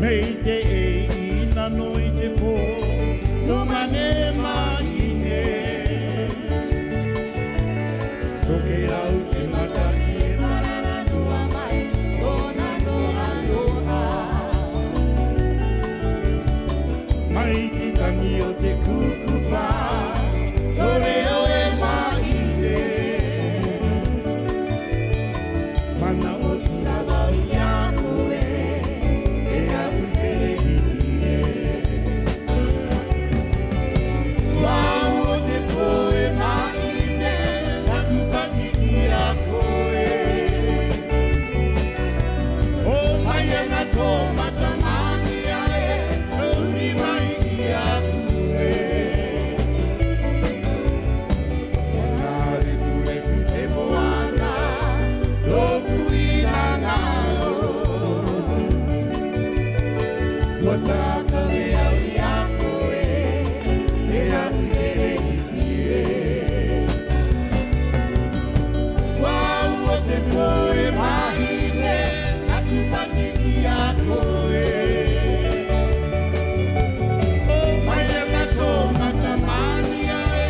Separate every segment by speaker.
Speaker 1: Mei te e ina no I te pō, no mane mahine. Toke rau te mata I e marara noa mai, ona noa noa. Mai ki tangi o te kukupa, tore o e mahine. Mana o tina wau ia koe, e au here hiti e. Wau o te koe mahine, taku pati ki a koe. O mai ana tō matamani ae, uri mai ki a koe. Wangare kureku te moana, tōku I ngangaro. Wataka me au I a koe, e au here hiti e. Wau o te koe mahine, taku pati ki a koe. O mai ana tō matamani ae,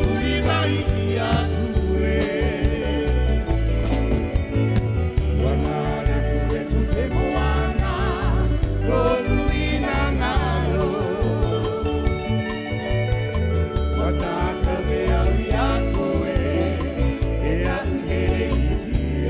Speaker 1: uri mai ki a koe. Wangare purepu te moana, tōku I ngangaro. Wataka me au I a koe, e au here hiti e.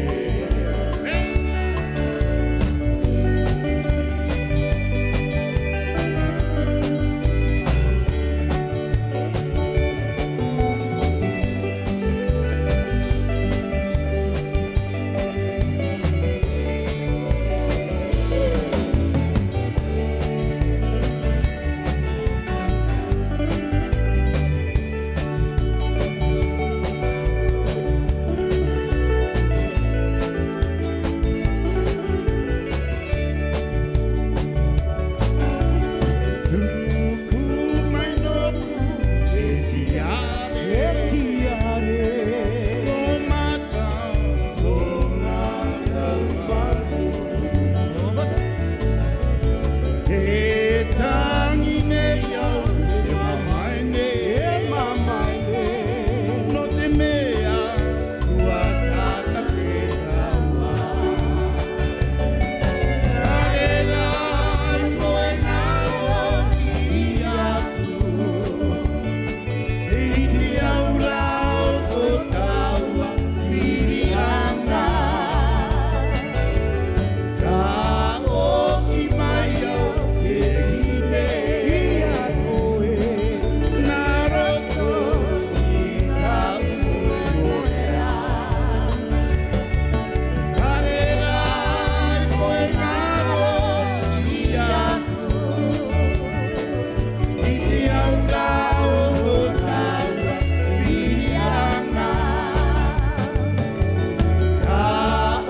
Speaker 1: Tuku mai nopu e tiare, no mata, no ngā kaumaru. Te tangi nei au, e mamaine, no te mea, ua tata te rawa. Karera I koe ngaro I aku, e te au rau tō taua whiri ana. Tā oki mai au e hine I a koe, nā roto I tau moe moea. Karera I koe ngaro I aku, I te au rau tō taua whiri ana. Ka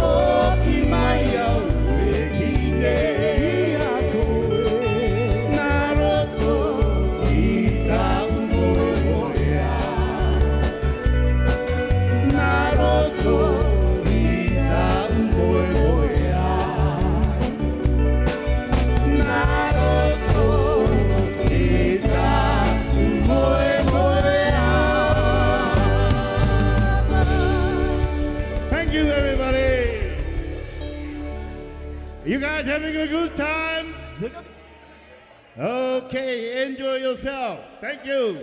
Speaker 1: oki mai au e hine I a koe, nā roto I tau moe moea. Nā roto I tau moe moea. Nā roto I tau moe moea. Thank you, everybody. You guys having a good time? Okay, enjoy yourself. Thank you.